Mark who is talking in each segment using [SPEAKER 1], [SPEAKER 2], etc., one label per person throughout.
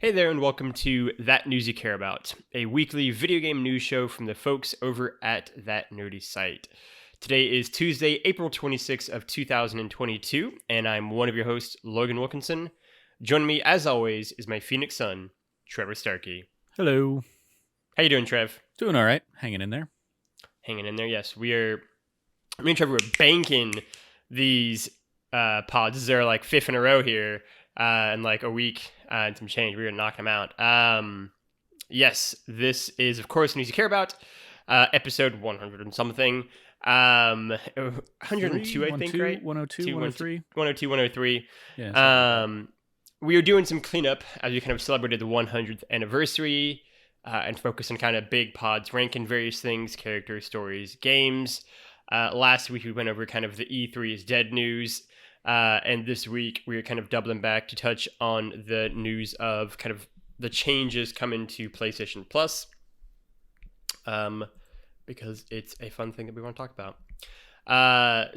[SPEAKER 1] Hey there, and welcome to That News You Care About, a weekly video game news show from the folks over at that nerdy site. Today is Tuesday, April 26th of 2022, and I'm one of your hosts, Logan Wilkinson. Joining me, as always, is my Phoenix son, Trevor Starkey.
[SPEAKER 2] Hello.
[SPEAKER 1] How you doing, Trev?
[SPEAKER 2] Doing all right. Hanging in there.
[SPEAKER 1] Hanging in there, yes. Me and Trevor were banking these pods. This is our fifth in a row here. In like a week and some change. We were knocking them out. Yes, this is, of course, News You Care About, episode 100 and something. 102, I think, right?
[SPEAKER 2] 102, 103?
[SPEAKER 1] 102, 103.
[SPEAKER 2] Yeah.
[SPEAKER 1] We were doing some cleanup as we kind of celebrated the 100th anniversary and focused on kind of big pods, ranking various things, characters, stories, games. Last week, we went over kind of the E3 is dead news. And this week, we're kind of doubling back to touch on the news of kind of the changes coming to PlayStation Plus, because it's a fun thing that we want to talk about.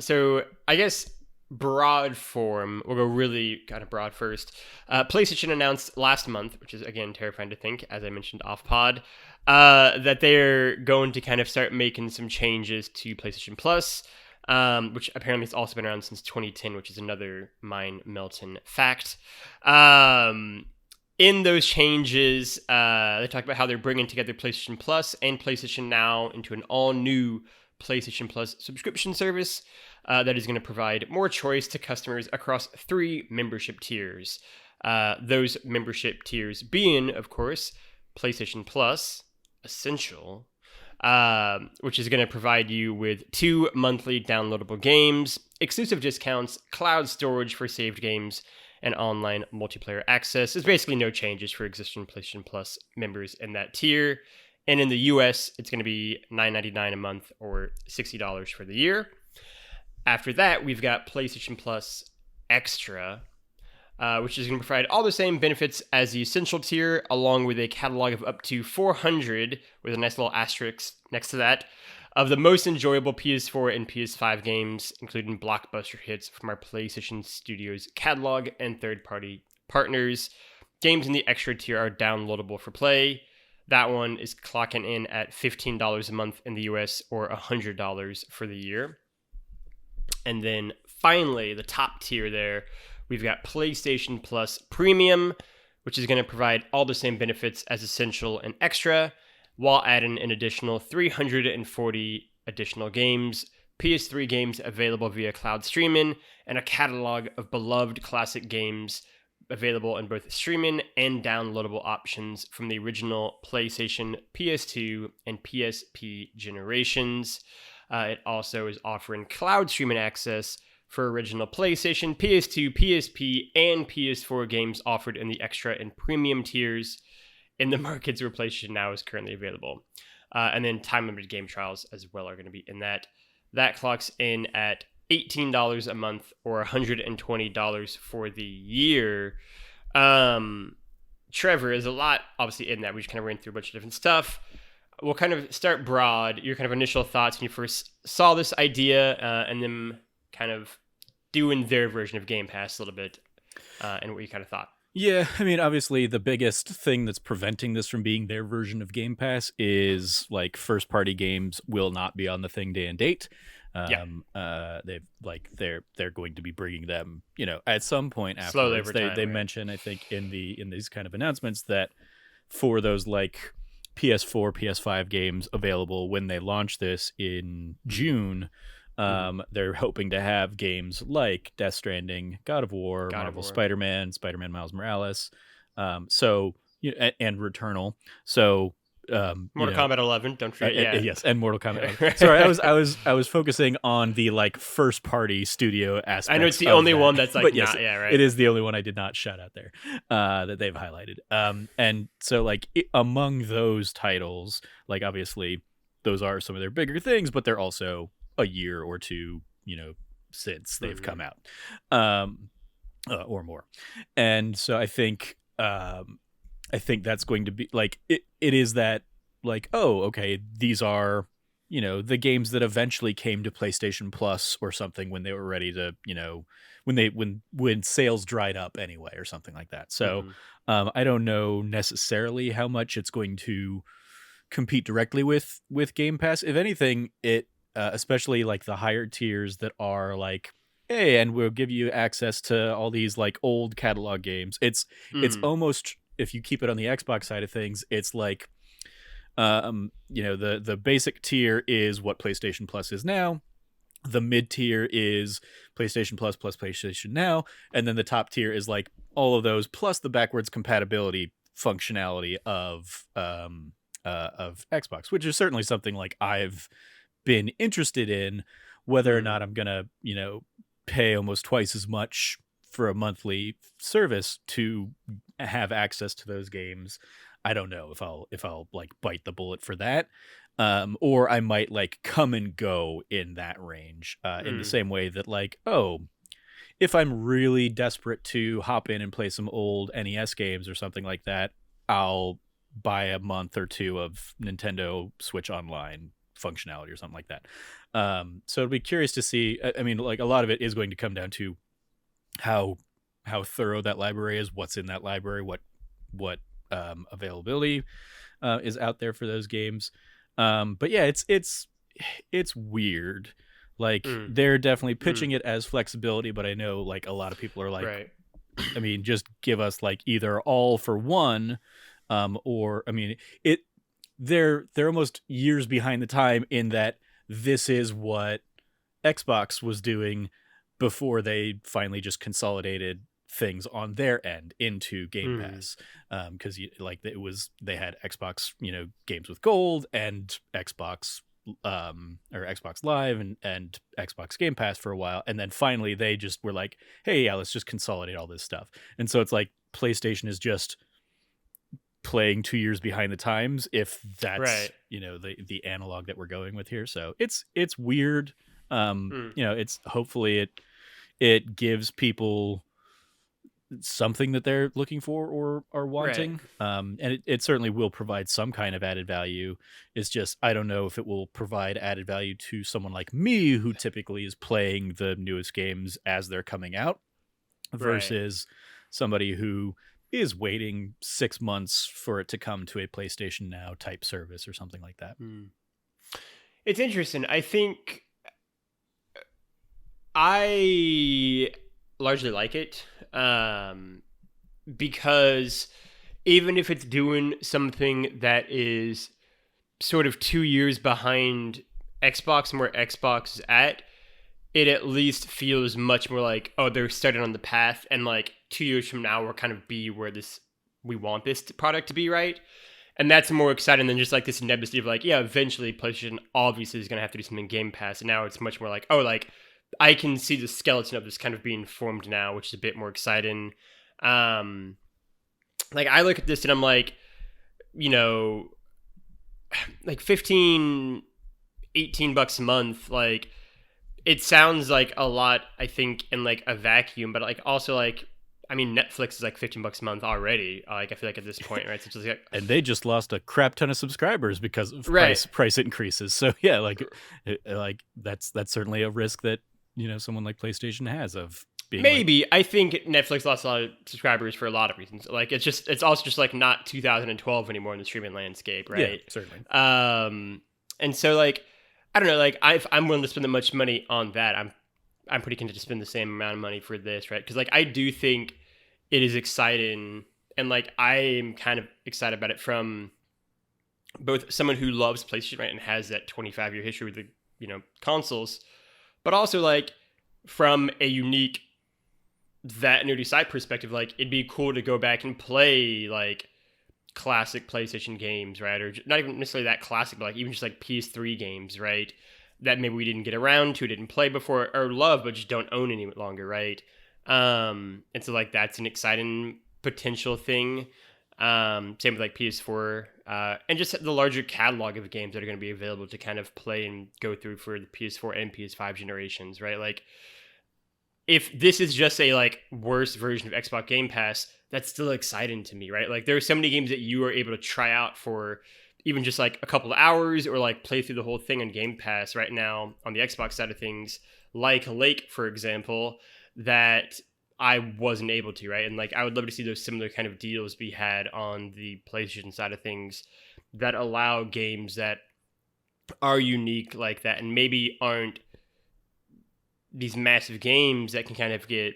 [SPEAKER 1] So I guess broad form, we'll go really kind of broad first. PlayStation announced last month, which is, again, terrifying to think, as I mentioned off pod, that they're going to kind of start making some changes to PlayStation Plus. Which apparently has also been around since 2010, which is another mind-melting fact. In those changes, they talk about how they're bringing together PlayStation Plus and PlayStation Now into an all-new PlayStation Plus subscription service that is going to provide more choice to customers across 3 membership tiers. Those membership tiers being, of course, PlayStation Plus, Essential, which is going to provide you with 2 monthly downloadable games, exclusive discounts, cloud storage for saved games, and online multiplayer access. There's basically no changes for existing PlayStation Plus members in that tier. And in the US, it's going to be $9.99 a month or $60 for the year. After that, we've got PlayStation Plus Extra, which is going to provide all the same benefits as the Essential tier, along with a catalog of up to 400, with a nice little asterisk next to that, of the most enjoyable PS4 and PS5 games, including blockbuster hits from our PlayStation Studios catalog and third-party partners. Games in the Extra tier are downloadable for play. That one is clocking in at $15 a month in the US or $100 for the year. And then finally, the top tier there, we've got PlayStation Plus Premium, which is going to provide all the same benefits as Essential and Extra, while adding an additional 340 additional games, PS3 games available via cloud streaming, and a catalog of beloved classic games available in both streaming and downloadable options from the original PlayStation, PS2, and PSP generations. It also is offering cloud streaming access for original PlayStation, PS2, PSP, and PS4 games offered in the Extra and Premium tiers in the markets where PlayStation Now is currently available. And then time-limited game trials as well are going to be in that. That clocks in at $18 a month or $120 for the year. Trevor, there's a lot obviously in that. We just kind of ran through a bunch of different stuff. We'll kind of start broad. Your kind of initial thoughts when you first saw this idea, and then kind of doing their version of Game Pass a little bit, and what you kind of thought.
[SPEAKER 2] Yeah, I mean, obviously the biggest thing that's preventing this from being their version of Game Pass is first-party games will not be on the thing day and date. They're going to be bringing them, at some point afterwards.
[SPEAKER 1] Slowly over time,
[SPEAKER 2] they mention, I think, in these kind of announcements that for those PS4, PS5 games available when they launch this in June, they're hoping to have games like Death Stranding, God of War, Marvel Spider-Man Miles Morales, and Returnal. So
[SPEAKER 1] Mortal Kombat 11, don't forget.
[SPEAKER 2] Yes, and Mortal Kombat. Sorry, I was focusing on the first party studio aspect.
[SPEAKER 1] I know it's the only one that's
[SPEAKER 2] but yes,
[SPEAKER 1] right.
[SPEAKER 2] It is the only one I did not shout out there that they've highlighted. And so among those titles, obviously those are some of their bigger things, but they're also a year or two, since they've come out, or more. And so I think that's going to be it is that oh, okay, these are, the games that eventually came to PlayStation Plus or something when they were ready to, when sales dried up anyway or something like that. So
[SPEAKER 1] Mhm.
[SPEAKER 2] I don't know necessarily how much it's going to compete directly with Game Pass. If anything, it especially like the higher tiers that are like, hey, and we'll give you access to all these like old catalog games. It's
[SPEAKER 1] Mhm.
[SPEAKER 2] almost, if you keep it on the Xbox side of things, it's like the basic tier is what PlayStation Plus is now. The mid tier is PlayStation Plus plus PlayStation Now, and then the top tier is like all of those plus the backwards compatibility functionality of Xbox, which is certainly something like I've been interested in. Whether or not
[SPEAKER 1] Mhm.
[SPEAKER 2] I'm gonna pay almost twice as much for a monthly service to have access to those games, I don't know if I'll like bite the bullet for that. Or I might like come and go in that range, in the
[SPEAKER 1] Mhm.
[SPEAKER 2] same way that like, oh, if I'm really desperate to hop in and play some old NES games or something like that, I'll buy a month or two of Nintendo Switch Online functionality or something like that. So it'll be curious to see. I mean, like a lot of it is going to come down to how how thorough that library is, what's in that library, what availability is out there for those games. But yeah, it's weird. Like
[SPEAKER 1] Mhm.
[SPEAKER 2] they're definitely
[SPEAKER 1] Mhm.
[SPEAKER 2] pitching it as flexibility, but I know like a lot of people are like,
[SPEAKER 1] Right.
[SPEAKER 2] I mean, just give us like either all for one, or I mean, it they're almost years behind the time in that this is what Xbox was doing before they finally just consolidated things on their end into Game
[SPEAKER 1] Mhm.
[SPEAKER 2] Pass, because like they had Xbox games with gold and Xbox or Xbox Live and Xbox Game Pass for a while, and then finally they just were like, hey, yeah, let's just consolidate all this stuff. And so it's like PlayStation is just playing 2 years behind the times, if that's
[SPEAKER 1] Right.
[SPEAKER 2] the analog that we're going with here. So it's weird.
[SPEAKER 1] Mm.
[SPEAKER 2] It's hopefully it gives people something that they're looking for or are
[SPEAKER 1] Right.
[SPEAKER 2] wanting, and it certainly will provide some kind of added value. It's just I don't know if it will provide added value to someone like me who typically is playing the newest games as they're coming out
[SPEAKER 1] Right.
[SPEAKER 2] versus somebody who is waiting 6 months for it to come to a PlayStation Now type service or something like that.
[SPEAKER 1] Mm. It's interesting. I think I largely like it, because even if it's doing something that is sort of 2 years behind Xbox and where Xbox is at, at least feels much more like, oh, they're starting on the path, and like 2 years from now we'll kind of be where this we want this product to be, right? And that's more exciting than just like this nebulous of like, yeah, eventually PlayStation obviously is gonna have to do something Game Pass, and now it's much more like, oh, like I can see the skeleton of this kind of being formed now, which is a bit more exciting. Um, like I look at this and I'm like, you know, like 15, $18 a month, like it sounds like a lot, I think, in like a vacuum, but like also like, I mean, Netflix is like $15 a month already. Like I feel like at this point, right? So it's just like,
[SPEAKER 2] And they just lost a crap ton of subscribers because of
[SPEAKER 1] right.
[SPEAKER 2] price increases. So yeah, like that's certainly a risk that someone like PlayStation has of being like,
[SPEAKER 1] Maybe. I think Netflix lost a lot of subscribers for a lot of reasons. Like it's also just like not 2012 anymore in the streaming landscape,
[SPEAKER 2] yeah,
[SPEAKER 1] right?
[SPEAKER 2] certainly.
[SPEAKER 1] And so like I don't know, like I'm willing to spend that much money on that. I'm pretty content to spend the same amount of money for this, right? Because like I do think it is exciting, and like I am kind of excited about it from both someone who loves PlayStation, right, and has that 25-year history with the consoles, but also like from a unique that nerdy side perspective, like it'd be cool to go back and play like classic PlayStation games, right? Or not even necessarily that classic, but like even just like PS3 games, right? That maybe we didn't get around to, didn't play before, or love, but just don't own any longer, right? And so like that's an exciting potential thing. Same with like PS4, and just the larger catalog of games that are going to be available to kind of play and go through for the PS4 and PS5 generations, right? Like if this is just a like worse version of Xbox Game Pass, that's still exciting to me, right? Like there are so many games that you are able to try out for even just like a couple of hours or like play through the whole thing on Game Pass right now on the Xbox side of things, like Lake, for example, that I wasn't able to, right? And like I would love to see those similar kind of deals be had on the PlayStation side of things that allow games that are unique like that and maybe aren't these massive games that can kind of get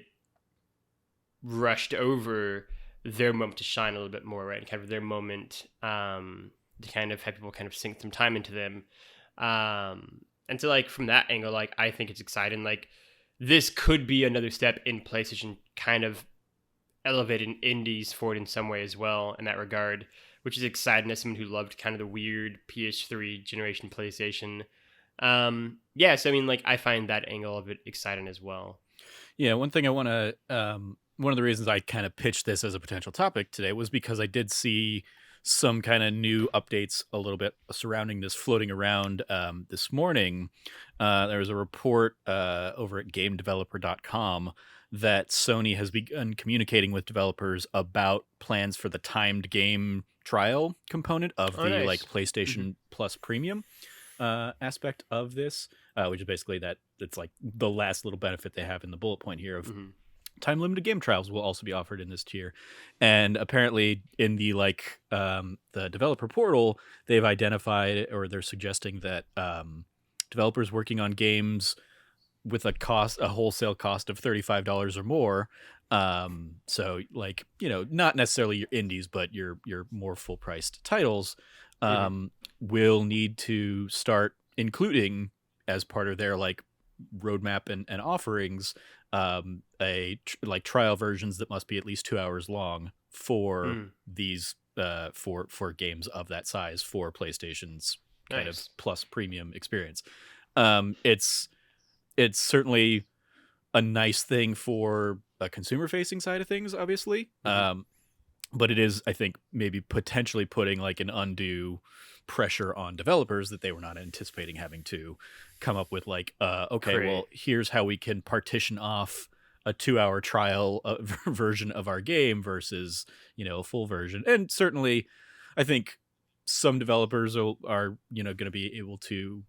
[SPEAKER 1] rushed over their moment to shine a little bit more, right? And kind of their moment to kind of have people kind of sink some time into them. And so like from that angle, like I think it's exciting. Like this could be another step in PlayStation kind of elevating indies forward in some way as well in that regard, which is exciting as someone who loved kind of the weird PS3 generation PlayStation. Yeah, so I mean, like I find that angle of it exciting as well.
[SPEAKER 2] Yeah, one thing I want to one of the reasons I kind of pitched this as a potential topic today was because I did see some kind of new updates a little bit surrounding this floating around this morning. There was a report over at GameDeveloper.com that Sony has begun communicating with developers about plans for the timed game trial component of
[SPEAKER 1] Nice.
[SPEAKER 2] like PlayStation Plus Premium aspect of this, which is basically that it's like the last little benefit they have in the bullet point here of time limited game trials will also be offered in this tier. And apparently in the like the developer portal, they've identified or they're suggesting that developers working on games with a wholesale cost of $35 or more, so like, you know, not necessarily your indies but your more full priced titles, will need to start including as part of their like roadmap and offerings like trial versions that must be at least 2 hours long for these for games of that size for PlayStation's kind of plus premium experience. It's certainly a nice thing for a consumer facing side of things, obviously. But it is, I think, maybe potentially putting like an undue pressure on developers that they were not anticipating having to come up with like, okay, well, here's how we can partition off a 2-hour trial version of our game versus, you know, a full version. And certainly I think some developers are you know, going to be able to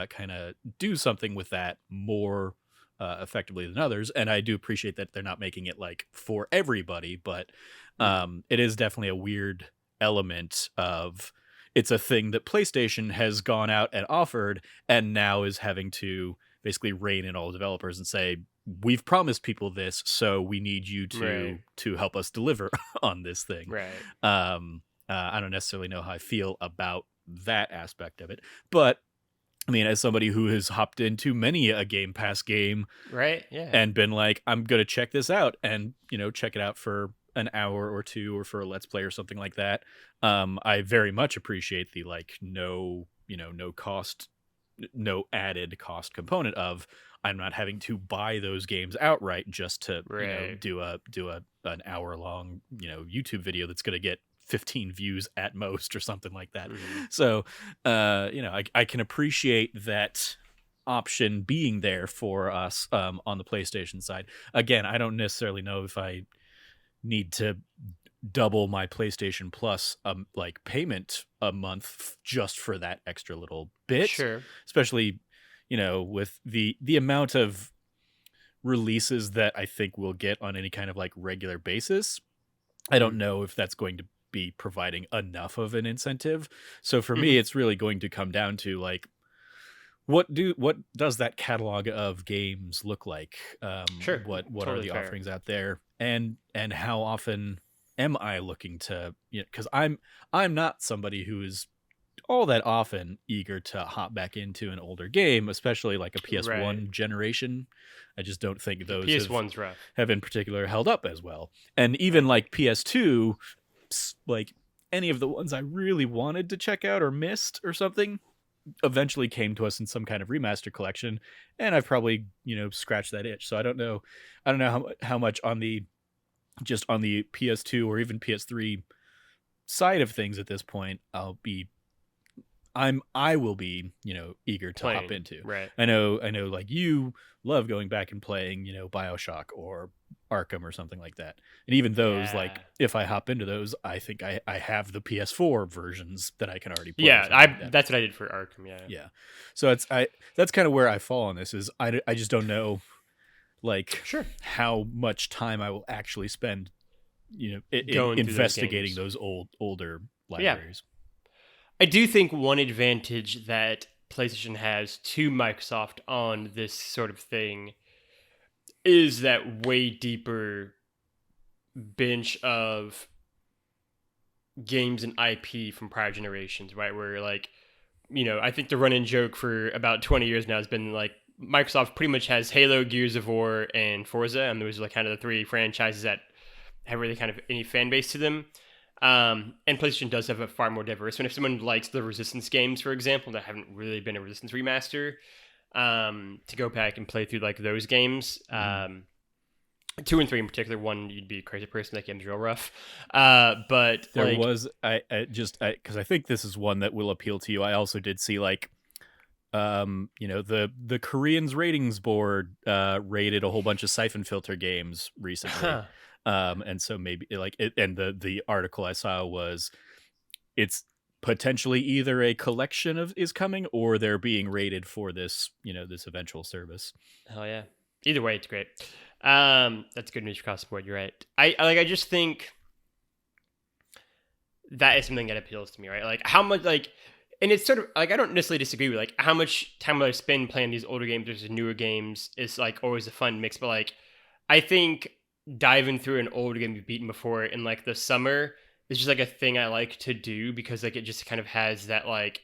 [SPEAKER 2] kind of do something with that more effectively than others. And I do appreciate that they're not making it like for everybody, but it is definitely a weird element of it's a thing that PlayStation has gone out and offered and now is having to basically rein in all developers and say, we've promised people this, so we need you to help us deliver on this thing. I don't necessarily know how I feel about that aspect of it, but I mean, as somebody who has hopped into many a Game Pass game, and been like, I'm gonna check this out, and you know, check it out for an hour or two, or for a Let's Play or something like that. I very much appreciate the like no cost, no added cost component of I'm not having to buy those games outright just to you know, do an hour long YouTube video that's gonna get 15 views at most or something like that. So you know, I can appreciate that option being there for us on the PlayStation side. Again, I don't necessarily know if I need to double my PlayStation Plus like payment a month just for that extra little bit, especially, you know, with the amount of releases that I think we'll get on any kind of like regular basis. I don't know if that's going to be providing enough of an incentive. So for me, it's really going to come down to like, what does that catalog of games look like? What are the offerings out there, and how often am I looking to, you know, because I'm not somebody who is all that often eager to hop back into an older game, especially like a PS1 generation. I just don't think those
[SPEAKER 1] PS1's
[SPEAKER 2] have in particular held up as well. And even like PS2, like any of the ones I really wanted to check out or missed or something eventually came to us in some kind of remaster collection, and I've probably, you know, scratched that itch. So I don't know how much on the PS2 or even PS3 side of things at this point I will be, you know, eager to hop into. I know like you love going back and playing, you know, BioShock or Arkham or something like that. And even those, like if I hop into those, I think I have the PS4 versions that I can already play.
[SPEAKER 1] That's what I did for Arkham.
[SPEAKER 2] So that's kind of where I fall on this is I just don't know like
[SPEAKER 1] Sure.
[SPEAKER 2] how much time I will actually spend,
[SPEAKER 1] Going through those
[SPEAKER 2] investigating
[SPEAKER 1] games.
[SPEAKER 2] those older
[SPEAKER 1] But yeah,
[SPEAKER 2] libraries.
[SPEAKER 1] I do think one advantage that PlayStation has to Microsoft on this sort of thing is that way deeper bench of games and IP from prior generations, right? Where like, I think the running joke for about 20 years now has been like Microsoft pretty much has Halo, Gears of War, and Forza, and those are like kind of the three franchises that have really kind of any fan base to them. And PlayStation does have a far more diverse one. If someone likes the Resistance games, for example, that haven't really been a Resistance remaster, to go back and play through like those games. 2 and 3 in particular. 1, you'd be a crazy person. That game's real rough. But
[SPEAKER 2] There
[SPEAKER 1] like,
[SPEAKER 2] was because I think this is one that will appeal to you. I also did see like the Koreans ratings board rated a whole bunch of Siphon Filter games recently. And so maybe like it, and the article I saw was it's potentially either a collection is coming or they're being rated for this this eventual service.
[SPEAKER 1] hell yeah. Either way, it's great. That's good news across the board. You're right. I just think that is something that appeals to me, right? Like how much like, and it's sort of like I don't necessarily disagree with like how much time will I spend playing these older games versus newer games is like always a fun mix. But like I think diving through an old game you've beaten before in like the summer is just like a thing I like to do because like it just kind of has that like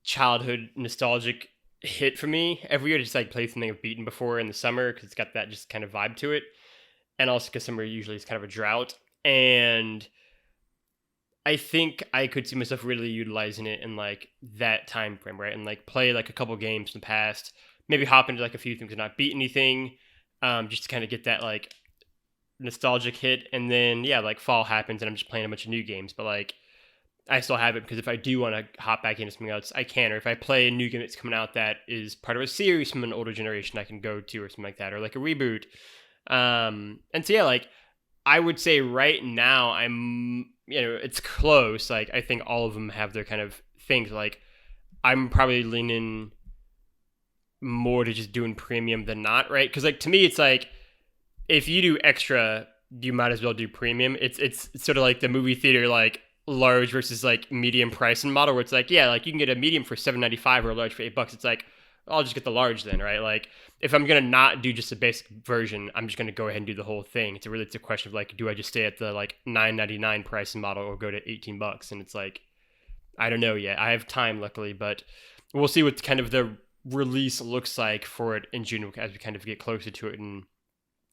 [SPEAKER 1] childhood nostalgic hit for me every year to just like play something I've beaten before in the summer because it's got that just kind of vibe to it, and also because summer usually is kind of a drought, and I think I could see myself really utilizing it in like that time frame, right? And like play like a couple games in the past, maybe hop into like a few things and not beat anything, just to kind of get that like nostalgic hit, and then yeah, like fall happens and I'm just playing a bunch of new games, but like I still have it because if I do want to hop back into something else, I can. Or if I play a new game that's coming out that is part of a series from an older generation, I can go to or something like that, or like a reboot. And so yeah, like I would say right now I'm, it's close. Like I think all of them have their kind of things. Like I'm probably leaning more to just doing premium than not, right? Because like to me, it's like if you do extra, you might as well do premium. It's sort of like the movie theater like large versus like medium pricing model where it's like, yeah, like you can get a medium for $7.95 or a large for $8. It's like I'll just get the large then, right? Like if I'm gonna not do just a basic version, I'm just gonna go ahead and do the whole thing. It's a question of like, do I just stay at the like $9.99 pricing model or go to $18? And it's like I don't know yet. I have time luckily, but we'll see what kind of the release looks like for it in June as we kind of get closer to it and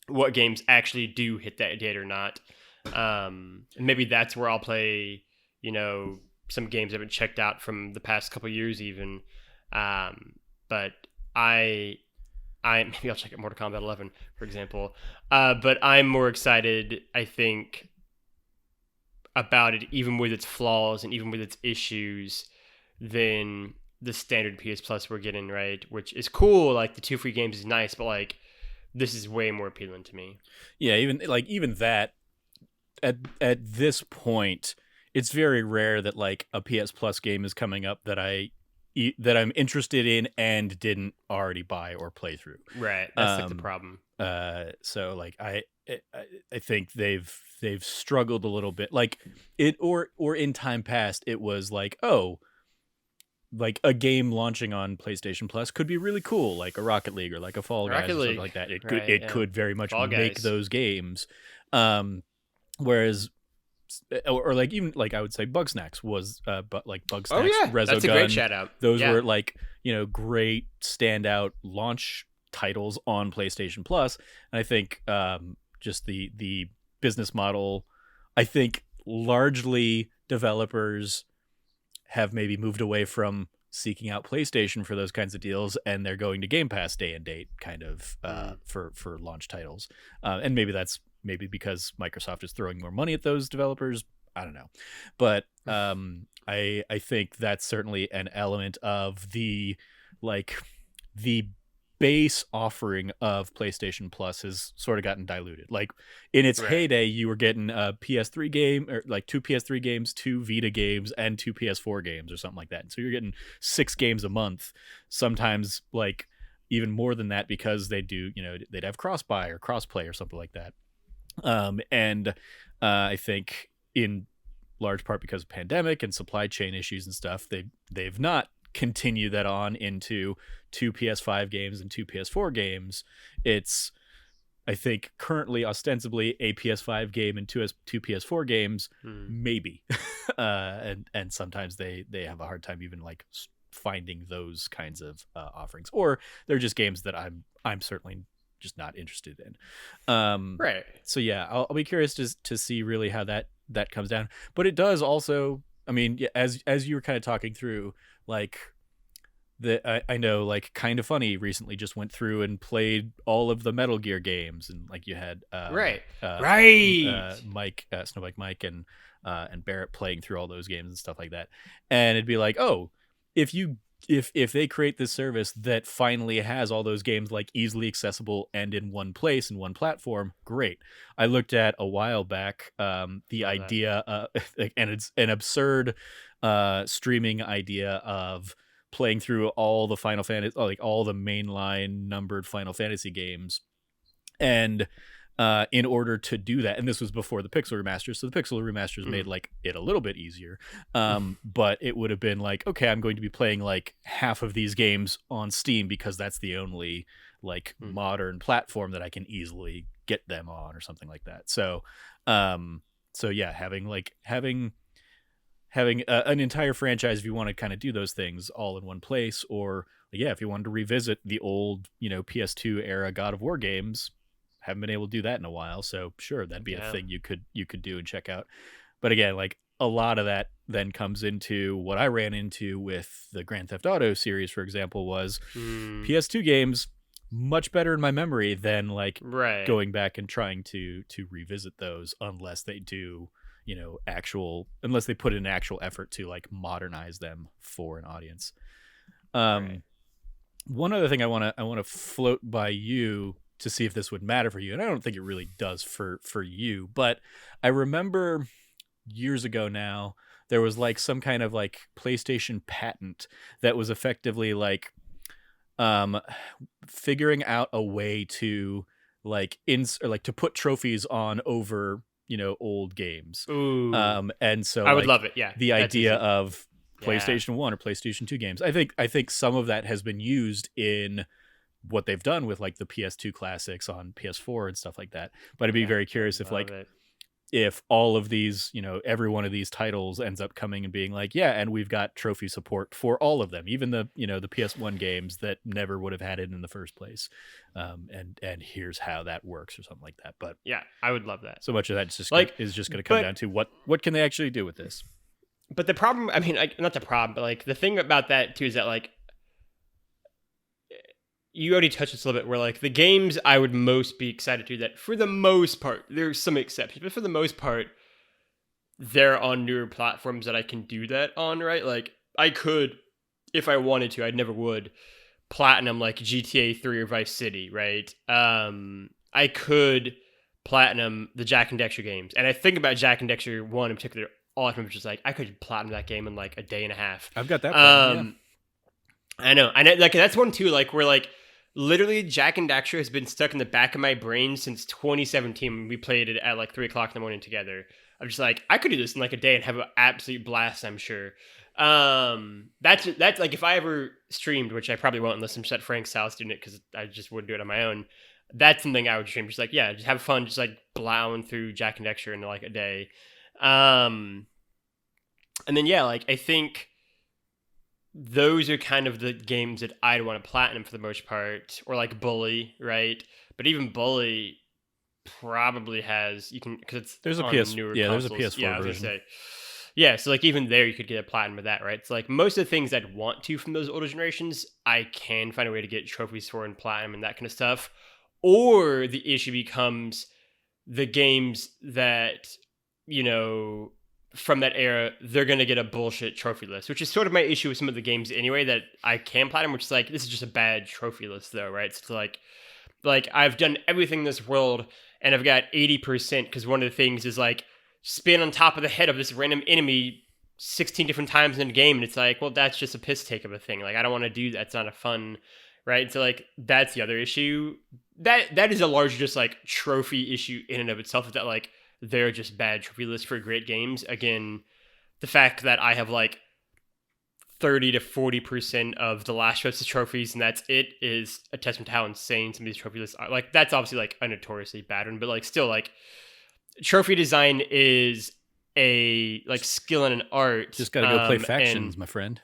[SPEAKER 1] what games actually do hit that date or not. And maybe that's where I'll play, some games I haven't checked out from the past couple of years even. But I maybe I'll check out Mortal Kombat 11, for example. But I'm more excited, I think, about it, even with its flaws and even with its issues, than the standard PS Plus we're getting, right? Which is cool. Like the 2 free games is nice, but like this is way more appealing to me.
[SPEAKER 2] Yeah, even that at this point, it's very rare that like a PS Plus game is coming up that I'm interested in and didn't already buy or play through.
[SPEAKER 1] Right, that's like the problem.
[SPEAKER 2] So like I think they've struggled a little bit. Like it or in time past, it was like, oh, like a game launching on PlayStation Plus could be really cool, like a Rocket League or like a Fall Guys or something like that. It could very much
[SPEAKER 1] Fall
[SPEAKER 2] make
[SPEAKER 1] Guys.
[SPEAKER 2] those games. Whereas, or like even like I would say Bugsnax was, but like Bugsnax,
[SPEAKER 1] Oh yeah,
[SPEAKER 2] Resogun,
[SPEAKER 1] that's a great shout out.
[SPEAKER 2] Those were like great standout launch titles on PlayStation Plus, and I think just the business model, I think largely developers have maybe moved away from seeking out PlayStation for those kinds of deals, and they're going to Game Pass day and date kind of for launch titles. And maybe that's because Microsoft is throwing more money at those developers. I don't know. But I think that's certainly an element of the base offering of PlayStation Plus has sort of gotten diluted. Like in its heyday, you were getting a PS3 game, or like 2 PS3 games, 2 Vita games, and 2 PS4 games or something like that. And so you're getting 6 games a month. Sometimes like even more than that because they do, they'd have cross-buy or cross-play or something like that. And I think in large part because of pandemic and supply chain issues and stuff, they've not continued that on into 2 PS5 games and 2 PS4 games. It's, I think, currently ostensibly a PS5 game and two PS4 games, maybe. And sometimes they have a hard time even like finding those kinds of offerings, or they're just games that I'm certainly just not interested in.
[SPEAKER 1] Right.
[SPEAKER 2] So yeah, I'll be curious to see really how that comes down. But it does also, I mean, as you were kind of talking through, like I know, like Kind of Funny recently just went through and played all of the Metal Gear games, and like you had
[SPEAKER 1] Right.
[SPEAKER 2] Mike, Snowbike Mike, and Barrett playing through all those games and stuff like that. And it'd be like, oh, if they create this service that finally has all those games like easily accessible and in one place and one platform, great. I looked at a while back the idea, and it's an absurd streaming idea of playing through all the Final Fantasy, like all the mainline numbered Final Fantasy games, and in order to do that, and this was before the Pixel remasters, so the Pixel remasters made like it a little bit easier, but it would have been like, okay, I'm going to be playing like half of these games on Steam because that's the only like modern platform that I can easily get them on, or something like that. So yeah, having an entire franchise, if you want to kind of do those things all in one place, or yeah, if you wanted to revisit the old PS2 era God of War games, haven't been able to do that in a while, so sure, that'd be a thing you could do and check out. But again, like a lot of that then comes into what I ran into with the Grand Theft Auto series, for example, was PS2 games much better in my memory than like going back and trying to revisit those, unless they do unless they put in actual effort to like modernize them for an audience. One other thing I want to float by you to see if this would matter for you, and I don't think it really does for you, but I remember years ago now, there was like some kind of like PlayStation patent that was effectively like figuring out a way to like to put trophies on over old games.
[SPEAKER 1] Ooh.
[SPEAKER 2] And so
[SPEAKER 1] I would love it. Yeah.
[SPEAKER 2] The idea of PlayStation 1 or PlayStation 2 games. I think some of that has been used in what they've done with like the PS2 classics on PS4 and stuff like that. But I'd be very curious if all of these, every one of these titles ends up coming and being like, yeah, and we've got trophy support for all of them, even the the PS1 games that never would have had it in the first place. And here's how that works, or something like that. But
[SPEAKER 1] yeah, I would love that.
[SPEAKER 2] So much of that is just going to come down to what can they actually do with this.
[SPEAKER 1] But the problem, I mean, like, not the problem, but like the thing about that too is that like you already touched this a little bit, where like the games I would most be excited to, that for the most part, there's some exceptions, but for the most part, they're on newer platforms that I can do that on, right? Like I could, if I wanted to, I never would, platinum like GTA 3 or Vice City, right? I could platinum the Jak and Daxter games. And I think about Jak and Daxter 1 in particular all the time, which is like, I could platinum that game in like a day and a half.
[SPEAKER 2] I've got that platinum,
[SPEAKER 1] I know. Like that's one too, like where like literally Jak and Daxter has been stuck in the back of my brain since 2017 when we played it at like 3 o'clock in the morning together. I'm just like, I could do this in like a day and have an absolute blast, I'm sure. That's like, if I ever streamed, which I probably won't unless I'm just at Frank's house doing it, because I just wouldn't do it on my own. That's something I would stream. Just like, yeah, just have fun, just like plowing through Jak and Daxter in like a day. And then yeah, like I think those are kind of the games that I'd want to platinum for the most part, or like Bully, right? But even Bully probably has, you can, because it's on newer consoles.
[SPEAKER 2] There's a PS4
[SPEAKER 1] version. I was
[SPEAKER 2] version.
[SPEAKER 1] gonna say, yeah, so like even there you could get a platinum of that, right? It's like most of the things I'd want to from those older generations, I can find a way to get trophies for and platinum and that kind of stuff. Or the issue becomes the games that, from that era, they're going to get a bullshit trophy list, which is sort of my issue with some of the games anyway that I can platinum, which is like, this is just a bad trophy list though, right? So it's like I've done everything in this world and I've got 80%, because one of the things is like spin on top of the head of this random enemy 16 different times in the game, and it's like, well, that's just a piss take of a thing. Like, I don't want to do that. It's not a fun right? So like that's the other issue. That is a large just like trophy issue in and of itself. Is that like they're just bad trophy lists for great games. Again, the fact that I have like 30 to 40% of the Last of Us trophies and that's it is a testament to how insane some of these trophy lists are. Like that's obviously like a notoriously bad one, but like still like trophy design is a like skill and an art.
[SPEAKER 2] Just gotta go play factions, my friend.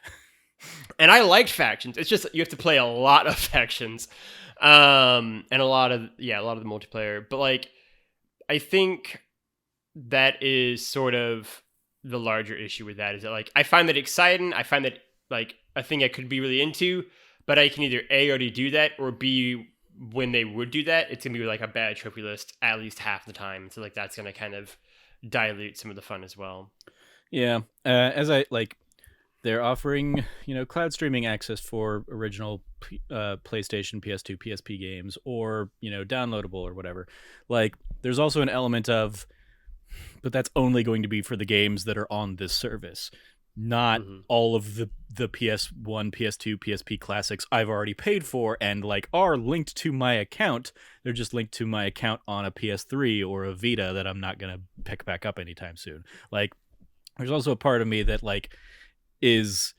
[SPEAKER 1] And I liked factions. It's just you have to play a lot of factions, and a lot of the multiplayer. But like, I think that is sort of the larger issue with that. Is that like I find that exciting. I find that like a thing I could be really into, but I can either A, already do that, or B, when they would do that, it's gonna be like a bad trophy list at least half the time. So like that's gonna kind of dilute some of the fun as well.
[SPEAKER 2] Yeah, as I like. They're offering, cloud streaming access for original PlayStation, PS2, PSP games, or, downloadable or whatever. Like, there's also an element of, but that's only going to be for the games that are on this service, not all of the PS1, PS2, PSP classics I've already paid for and, like, are linked to my account. They're just linked to my account on a PS3 or a Vita that I'm not going to pick back up anytime soon. Like, there's also a part of me that, like, is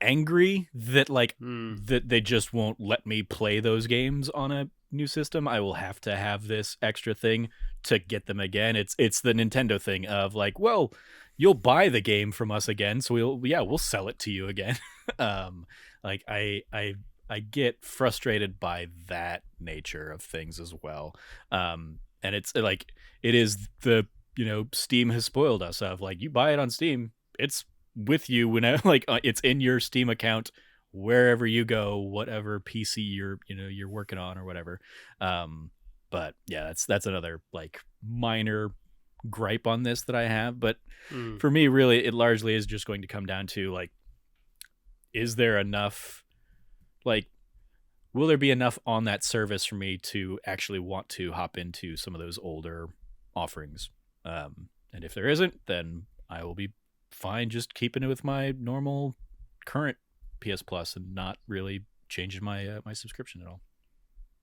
[SPEAKER 2] angry that that they just won't let me play those games on a new system. I will have to have this extra thing to get them again. It's the Nintendo thing of like, well, you'll buy the game from us again, so we'll sell it to you again. Like I get frustrated by that nature of things as well. And it's like it is the Steam has spoiled us of like you buy it on Steam, it's with you when it's in your Steam account wherever you go, whatever PC you're working on or whatever. But yeah, that's another like minor gripe on this that I have. But for me, really, it largely is just going to come down to like, is there enough? Like, will there be enough on that service for me to actually want to hop into some of those older offerings? And if there isn't, then I will be fine just keeping it with my normal current PS Plus and not really changing my my subscription at all.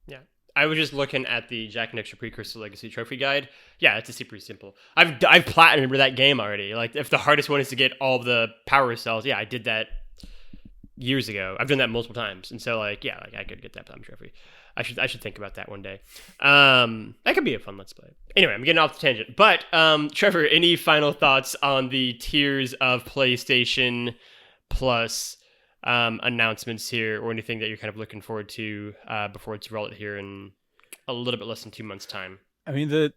[SPEAKER 1] Yeah. I was just looking at the Jack and Daxter Precursor Legacy Trophy Guide. Yeah, it's super simple. I've platinumed that game already. Like, if the hardest one is to get all the power cells, yeah, I did that years ago. I've done that multiple times, and so like, yeah, like I could get that platinum trophy. I should think about that one day. That could be a fun let's play. Anyway, I'm getting off the tangent. But Trevor, any final thoughts on the tiers of PlayStation Plus announcements here, or anything that you're kind of looking forward to before it's rolled here in a little bit less than 2 months' time?
[SPEAKER 2] I mean, I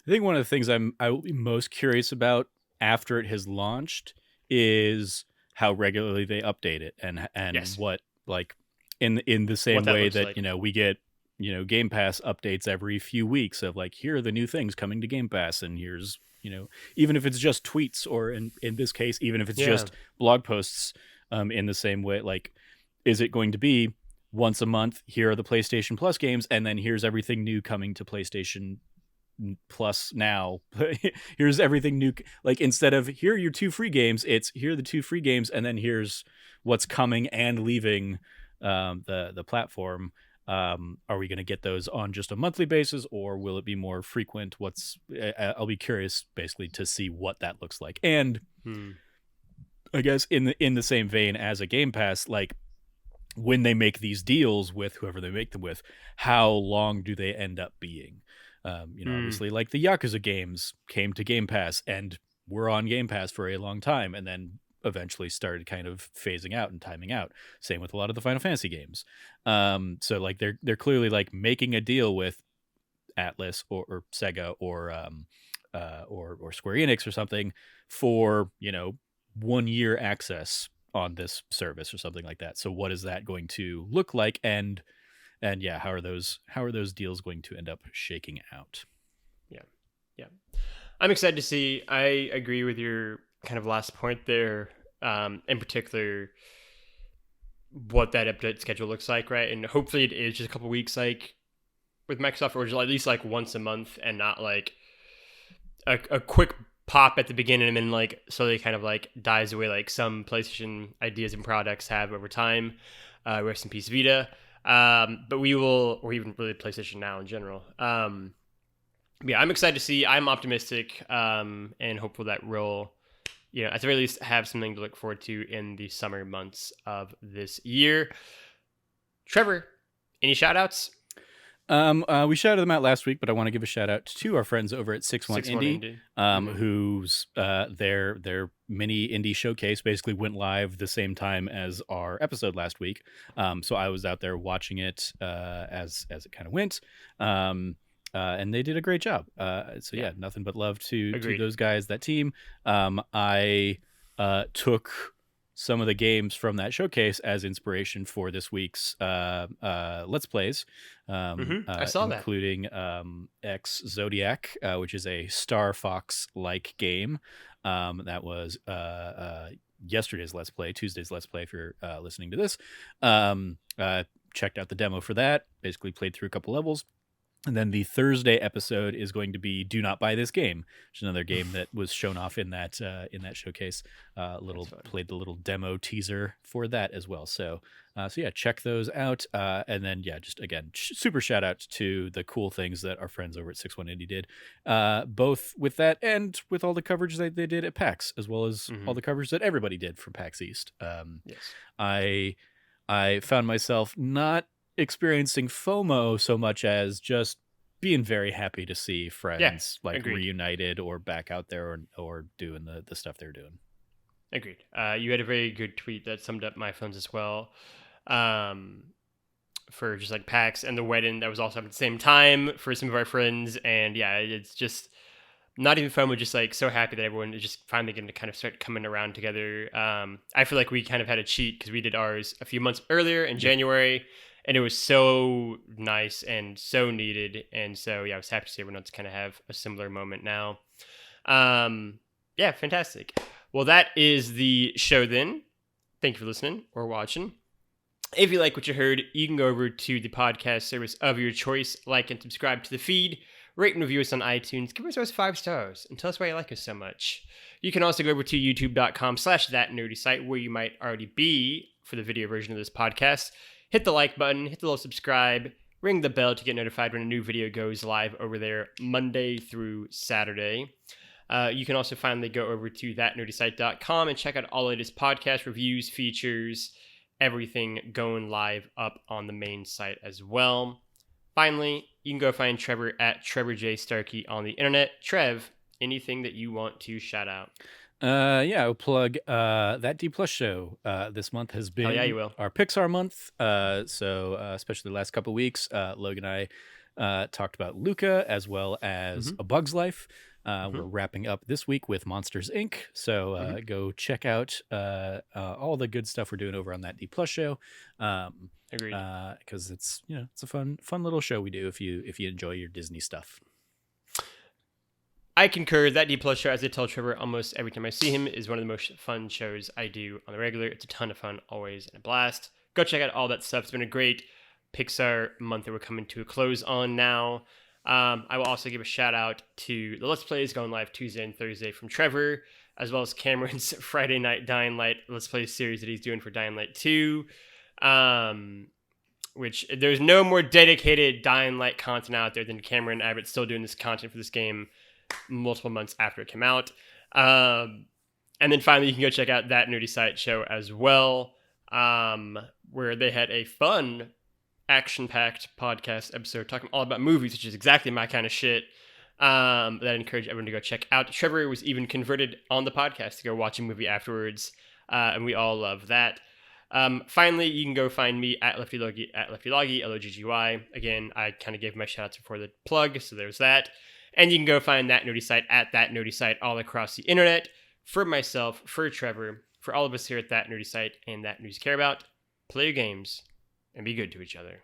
[SPEAKER 2] think one of the things I will be most curious about after it has launched is how regularly they update it and yes. What like in the same way that like. We get Game Pass updates every few weeks of like, here are the new things coming to Game Pass, and here's even if it's just tweets, or in this case even if it's just blog posts, in the same way, like, is it going to be once a month, here are the PlayStation Plus games, and then here's everything new coming to PlayStation Plus now. Here's everything new, like, instead of here are your 2 free games, it's here are the 2 free games and then here's what's coming and leaving the platform. Are we going to get those on just a monthly basis, or will it be more frequent? I'll be curious basically to see what that looks like. And I guess in the same vein as a Game Pass, like, when they make these deals with whoever they make them with, how long do they end up being? Obviously, like the Yakuza games came to Game Pass and were on Game Pass for a long time, and then eventually started kind of phasing out and timing out. Same with a lot of the Final Fantasy games. So like they're clearly like making a deal with Atlas or Sega or Square Enix or something for 1 year access on this service or something like that. So what is that going to look like? And yeah, how are those deals going to end up shaking out?
[SPEAKER 1] Yeah. I'm excited to see. I agree with your kind of last point there, in particular, what that update schedule looks like, right? And hopefully it is just a couple weeks, like with Microsoft, or just at least like once a month, and not like a quick pop at the beginning and then like slowly kind of like dies away, like some PlayStation ideas and products have over time. Rest in peace, Vita. But we will, or even really PlayStation Now in general. Yeah, I'm excited to see. I'm optimistic and hopeful that we'll, at the very least, have something to look forward to in the summer months of this year. Trevor, any shout outs?
[SPEAKER 2] We shouted them out last week, but I want to give a shout out to our friends over at 61 Indie, whose their mini indie showcase basically went live the same time as our episode last week. So I was out there watching it as it kind of went. And they did a great job. So yeah, nothing but love to those guys, that team. I took some of the games from that showcase as inspiration for this week's Let's Plays.
[SPEAKER 1] I saw
[SPEAKER 2] including X Zodiac, which is a Star Fox-like game. That was yesterday's Let's Play, Tuesday's Let's Play if you're listening to this. Checked out the demo for that, basically played through a couple levels. And then the Thursday episode is going to be "Do Not Buy This Game," which is another game that was shown off in that showcase. Played the little demo teaser for that as well. So yeah, check those out. And then just again, super shout out to the cool things that our friends over at 61 Indie did, both with that and with all the coverage that they did at PAX, as well as all the coverage that everybody did from PAX East.
[SPEAKER 1] Yes.
[SPEAKER 2] I found myself not experiencing FOMO so much as just being very happy to see friends reunited or back out there or doing the stuff they're doing.
[SPEAKER 1] Agreed. You had a very good tweet that summed up my feelings as well. For just like PAX and the wedding that was also at the same time for some of our friends. And yeah, it's just not even FOMO, just like so happy that everyone is just finally getting to kind of start coming around together. I feel like we kind of had a cheat because we did ours a few months earlier in January. And it was so nice and so needed. And so, yeah, I was happy to see everyone else kind of have a similar moment now. Yeah, fantastic. Well, that is the show then. Thank you for listening or watching. If you like what you heard, you can go over to the podcast service of your choice, like and subscribe to the feed, rate and review us on iTunes, give us those 5 stars, and tell us why you like us so much. You can also go over to youtube.com/thatnerdysite, where you might already be for the video version of this podcast. Hit the like button, hit the little subscribe, ring the bell to get notified when a new video goes live over there Monday through Saturday. You can also finally go over to thatnerdysite.com and check out all the latest podcast reviews, features, everything going live up on the main site as well. Finally, you can go find Trevor at Trevor J. Starkey on the internet. Trev, anything that you want to shout out?
[SPEAKER 2] I'll plug that D Plus show. This month has been our Pixar month. So especially the last couple of weeks, Logan and I talked about Luca as well as A Bug's Life. We're wrapping up this week with Monsters Inc. So go check out all the good stuff we're doing over on that D Plus show.
[SPEAKER 1] Agreed.
[SPEAKER 2] Because it's it's a fun little show we do if you enjoy your Disney stuff.
[SPEAKER 1] I concur. That D Plus show, as I tell Trevor almost every time I see him, is one of the most fun shows I do on the regular. It's a ton of fun, always, and a blast. Go check out all that stuff. It's been a great Pixar month that we're coming to a close on now. I will also give a shout out to the Let's Plays going live Tuesday and Thursday from Trevor, as well as Cameron's Friday Night Dying Light Let's Play series that he's doing for Dying Light 2. Which there's no more dedicated Dying Light content out there than Cameron Abbott still doing this content for this game multiple months after it came out. And then finally, you can go check out That Nerdy Site show as well, where they had a fun, action-packed podcast episode talking all about movies, which is exactly my kind of shit. That I encourage everyone to go check out. Trevor was even converted on the podcast to go watch a movie afterwards, and we all love that. Finally, you can go find me at Lefty Logie, Loggy. Again, I kind of gave my shout-outs before the plug, so there's that. And you can go find That Nerdy Site at That Nerdy Site all across the internet. For myself, for Trevor, for all of us here at That Nerdy Site and That News Care About, play your games and be good to each other.